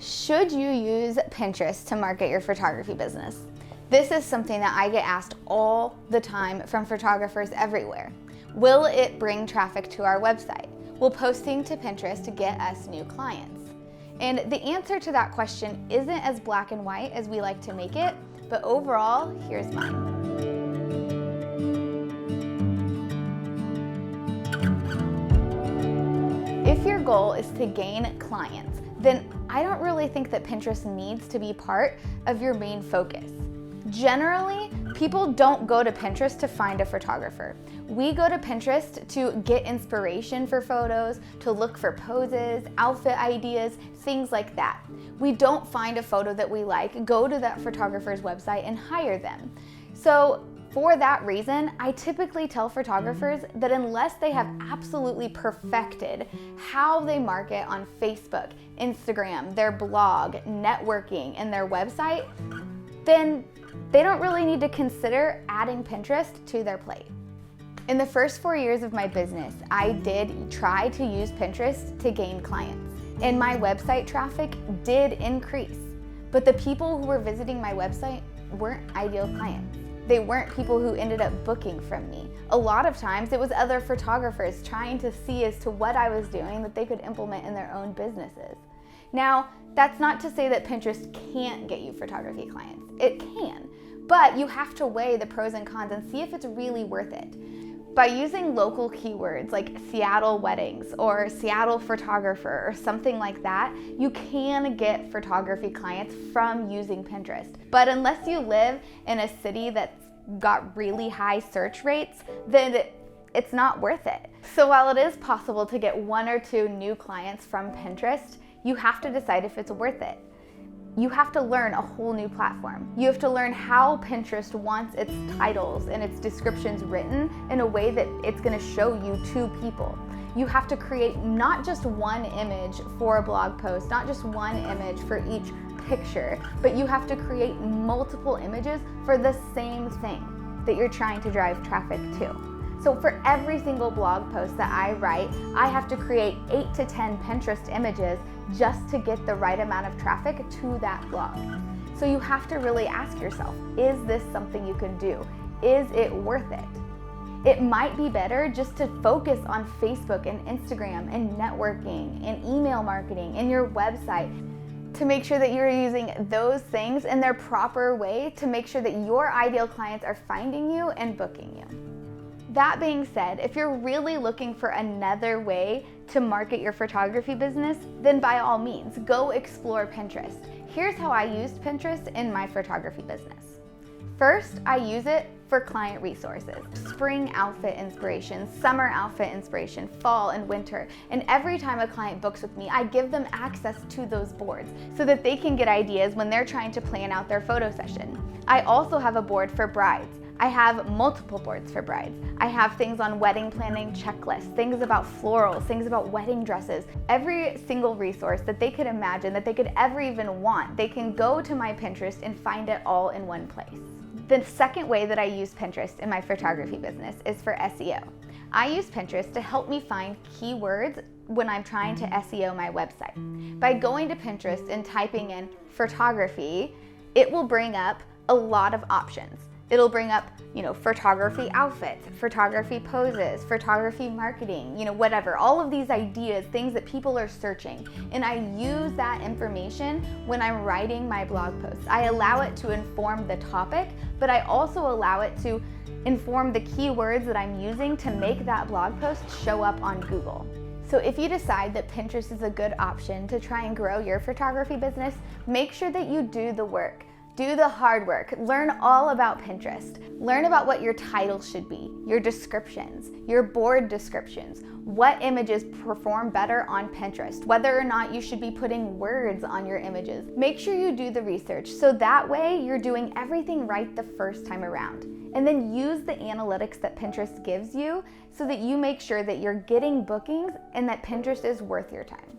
Should you use Pinterest to market your photography business? This is something that I get asked all the time from photographers everywhere. Will it bring traffic to our website? Will posting to Pinterest get us new clients? And the answer to that question isn't as black and white as we like to make it, but overall, here's mine. If your goal is to gain clients, then I don't really think that Pinterest needs to be part of your main focus. Generally, people don't go to Pinterest to find a photographer. We go to Pinterest to get inspiration for photos, to look for poses, outfit ideas, things like that. We don't find a photo that we like, go to that photographer's website and hire them. So for that reason, I typically tell photographers that unless they have absolutely perfected how they market on Facebook, Instagram, their blog, networking, and their website, then they don't really need to consider adding Pinterest to their plate. In the first 4 years of my business, I did try to use Pinterest to gain clients, and my website traffic did increase. But the people who were visiting my website weren't ideal clients. They weren't people who ended up booking from me. A lot of times it was other photographers trying to see as to what I was doing that they could implement in their own businesses. Now, that's not to say that Pinterest can't get you photography clients. It can, but you have to weigh the pros and cons and see if it's really worth it. By using local keywords like Seattle weddings or Seattle photographer or something like that, you can get photography clients from using Pinterest. But unless you live in a city that's got really high search rates, then it's not worth it. So while it is possible to get 1 or 2 new clients from Pinterest, you have to decide if it's worth it. You have to learn a whole new platform. You have to learn how Pinterest wants its titles and its descriptions written in a way that it's going to show you to people. You have to create not just one image for a blog post, not just one image for each picture, but you have to create multiple images for the same thing that you're trying to drive traffic to. So for every single blog post that I write, I have to create 8 to 10 Pinterest images just to get the right amount of traffic to that blog. So you have to really ask yourself, is this something you can do? Is it worth it? It might be better just to focus on Facebook and Instagram and networking and email marketing and your website to make sure that you're using those things in their proper way to make sure that your ideal clients are finding you and booking you. That being said, if you're really looking for another way to market your photography business, then by all means, go explore Pinterest. Here's how I used Pinterest in my photography business. First, I use it for client resources. Spring outfit inspiration, summer outfit inspiration, fall and winter. And every time a client books with me, I give them access to those boards so that they can get ideas when they're trying to plan out their photo session. I also have a board for brides. I have multiple boards for brides. I have things on wedding planning checklists, things about florals, things about wedding dresses. Every single resource that they could imagine, that they could ever even want, they can go to my Pinterest and find it all in one place. The second way that I use Pinterest in my photography business is for SEO. I use Pinterest to help me find keywords when I'm trying to SEO my website. By going to Pinterest and typing in photography, it will bring up a lot of options. It'll bring up, photography outfits, photography poses, photography marketing, whatever. All of these ideas, things that people are searching. And I use that information when I'm writing my blog posts. I allow it to inform the topic, but I also allow it to inform the keywords that I'm using to make that blog post show up on Google. So if you decide that Pinterest is a good option to try and grow your photography business, make sure that you do the work. Do the hard work. Learn all about Pinterest. Learn about what your title should be, your descriptions, your board descriptions, what images perform better on Pinterest, whether or not you should be putting words on your images. Make sure you do the research so that way you're doing everything right the first time around. And then use the analytics that Pinterest gives you so that you make sure that you're getting bookings and that Pinterest is worth your time.